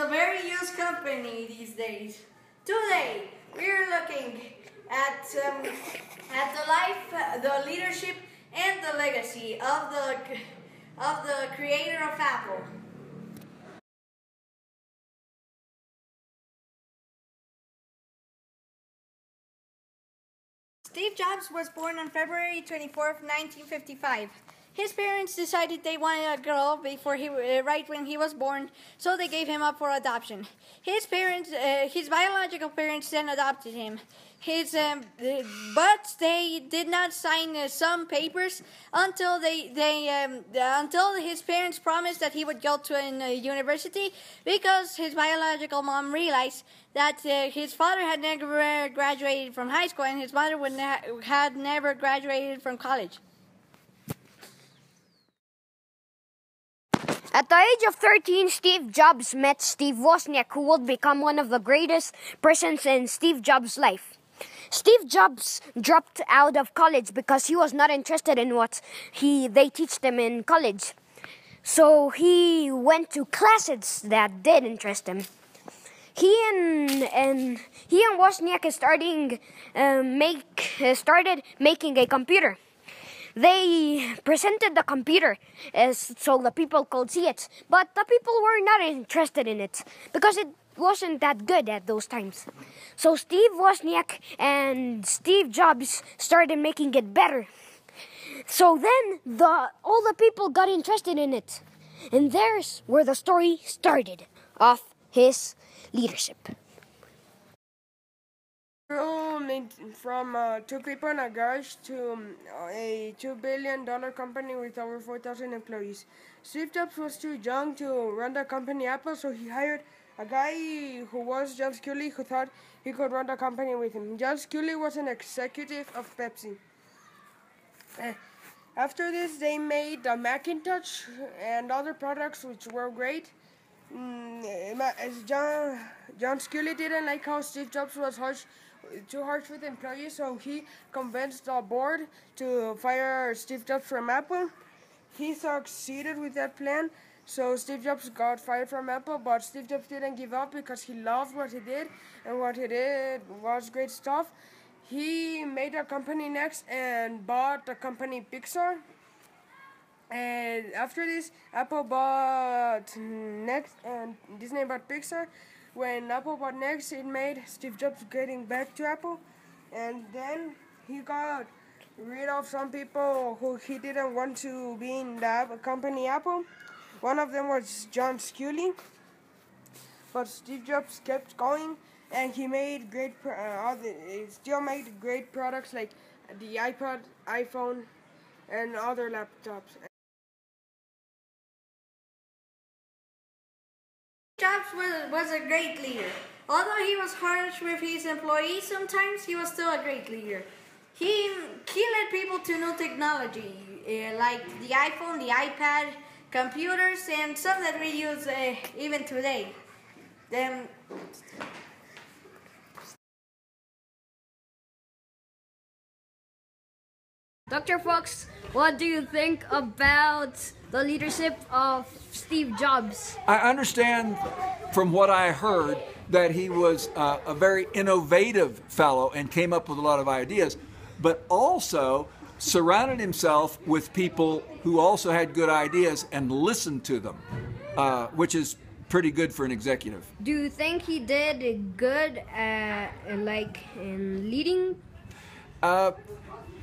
a very used company these days. Today, we're looking at the life, the leadership, and the legacy of the creator of Apple. Steve Jobs was born on February 24th, 1955. His parents decided they wanted a girl right when he was born, so they gave him up for adoption. His biological parents then adopted him. But they did not sign some papers until until his parents promised that he would go to a university, because his biological mom realized that his father had never graduated from high school and his mother had never graduated from college. At the age of 13, Steve Jobs met Steve Wozniak, who would become one of the greatest persons in Steve Jobs' life. Steve Jobs dropped out of college because he was not interested in what they teach them in college. So he went to classes that did interest him. He and Wozniak started making a computer. They presented the computer so the people could see it, but the people were not interested in it because it wasn't that good at those times. So Steve Wozniak and Steve Jobs started making it better. So then all the people got interested in it, and there's where the story started of his leadership. From two people in a garage to a $2 billion company with over 4,000 employees. Steve Jobs was too young to run the company Apple, so he hired a guy who was John Sculley, who thought he could run the company with him. John Sculley was an executive of Pepsi. After this, they made the Macintosh and other products which were great. John Sculley didn't like how Steve Jobs was too harsh with employees, so he convinced the board to fire Steve Jobs from Apple. He succeeded with that plan, so Steve Jobs got fired from Apple, but Steve Jobs didn't give up because he loved what he did, and what he did was great stuff. He made a company next and bought the company Pixar. And after this, Apple bought Next and Disney bought Pixar. When Apple bought Next, it made Steve Jobs getting back to Apple. And then he got rid of some people who he didn't want to be in the company Apple. One of them was John Sculley. But Steve Jobs kept going, and he made still made great products like the iPod, iPhone, and other laptops. Jobs was a great leader. Although he was harsh with his employees sometimes, he was still a great leader. He led people to new technology, like the iPhone, the iPad, computers, and some that we use even today. Dr. Fox, what do you think about the leadership of Steve Jobs? I understand from what I heard that he was a very innovative fellow and came up with a lot of ideas, but also surrounded himself with people who also had good ideas and listened to them, which is pretty good for an executive. Do you think he did good in leading?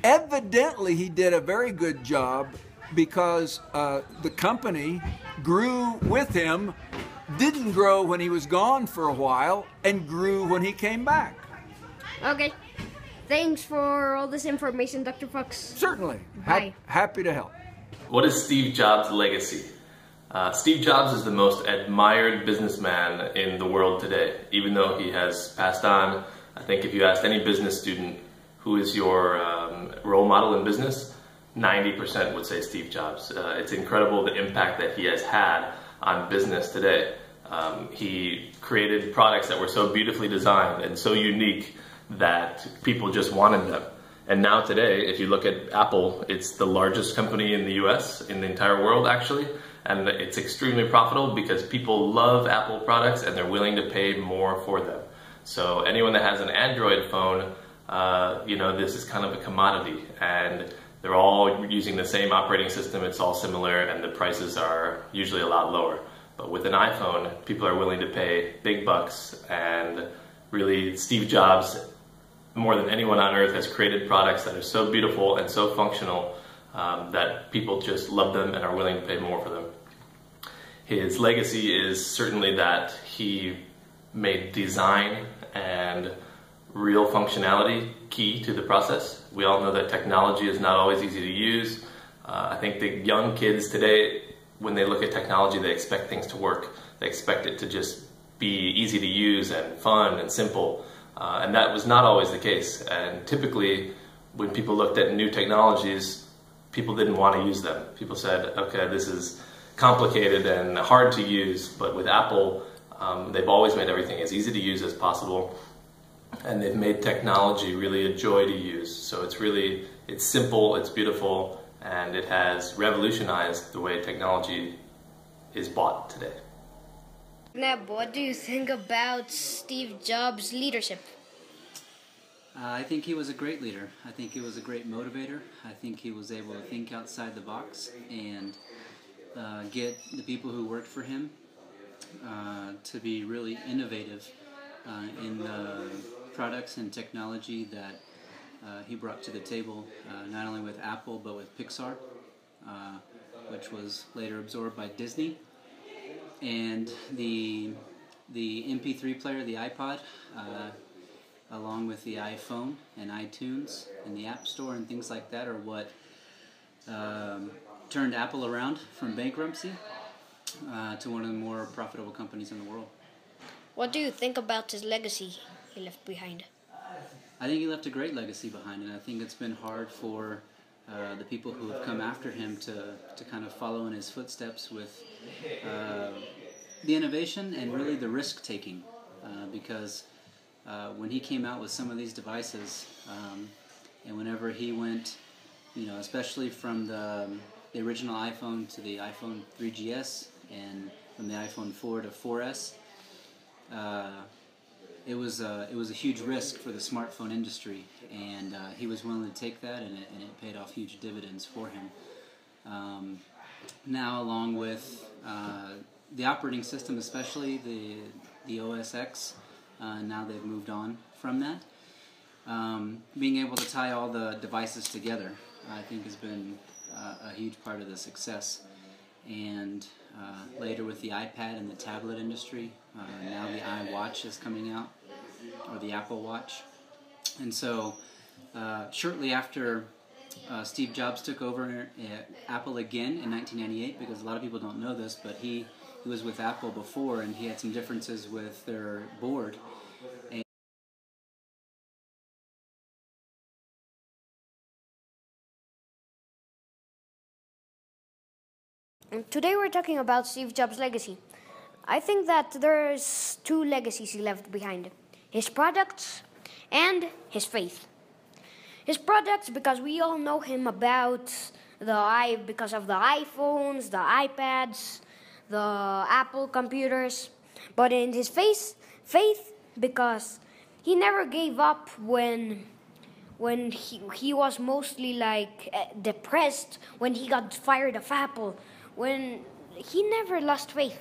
Evidently, he did a very good job because the company grew with him, didn't grow when he was gone for a while, and grew when he came back. Okay. Thanks for all this information, Dr. Fox. Certainly. Bye. Happy to help. What is Steve Jobs' legacy? Steve Jobs is the most admired businessman in the world today, even though he has passed on. I think if you asked any business student who is your role model in business, 90% would say Steve Jobs. It's incredible the impact that he has had on business today. He created products that were so beautifully designed and so unique that people just wanted them. And now today, if you look at Apple, it's the largest company in the US, in the entire world actually, And it's extremely profitable because people love Apple products and they're willing to pay more for them. So anyone that has an Android phone, this is kind of a commodity, and they're all using the same operating system. It's all similar, and the prices are usually a lot lower. But with an iPhone, people are willing to pay big bucks, and really Steve Jobs, more than anyone on earth, has created products that are so beautiful and so functional that people just love them and are willing to pay more for them. His legacy is certainly that he made design and real functionality key to the process. We all know that technology is not always easy to use. I think the young kids today, when they look at technology, they expect things to work. They expect it to just be easy to use and fun and simple. And that was not always the case. And typically, when people looked at new technologies, people didn't want to use them. People said, okay, this is complicated and hard to use. But with Apple, they've always made everything as easy to use as possible. And they've made technology really a joy to use. So it's simple, it's beautiful, and it has revolutionized the way technology is bought today. Neb, what do you think about Steve Jobs' leadership? I think he was a great leader. I think he was a great motivator. I think he was able to think outside the box and get the people who worked for him to be really innovative in the products and technology that he brought to the table, not only with Apple but with Pixar, which was later absorbed by Disney. And the MP3 player, the iPod, along with the iPhone and iTunes and the App Store and things like that, are what turned Apple around from bankruptcy to one of the more profitable companies in the world. What do you think about his legacy he left behind? I think he left a great legacy behind, and I think it's been hard for the people who have come after him to kind of follow in his footsteps with the innovation and really the risk-taking, because when he came out with some of these devices, and whenever he went, especially from the original iPhone to the iPhone 3GS and from the iPhone 4 to 4S, it was a huge risk for the smartphone industry, and he was willing to take that, and it paid off huge dividends for him. Now, along with the operating system, especially the OS X, now they've moved on from that. Being able to tie all the devices together, I think, has been a huge part of the success. And later with the iPad and the tablet industry, now the iWatch is coming out, or the Apple Watch. And so shortly after Steve Jobs took over Apple again in 1998, because a lot of people don't know this, but he was with Apple before, and he had some differences with their board. Today we're talking about Steve Jobs' legacy. I think that there's two legacies he left behind: his products and his faith. His products, because we all know him because of the iPhones, the iPads, the Apple computers. But in his faith, because he never gave up when he was mostly depressed, when he got fired of Apple, when he never lost faith.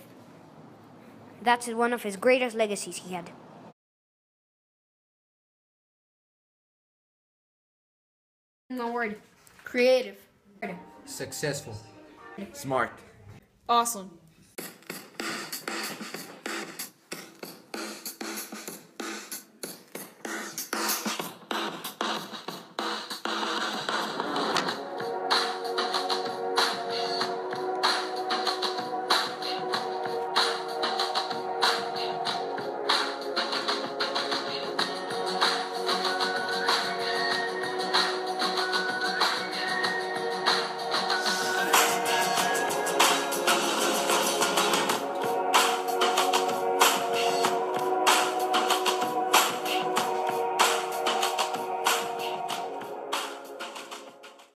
That's one of his greatest legacies he had. The word creative, Successful. Smart. awesome.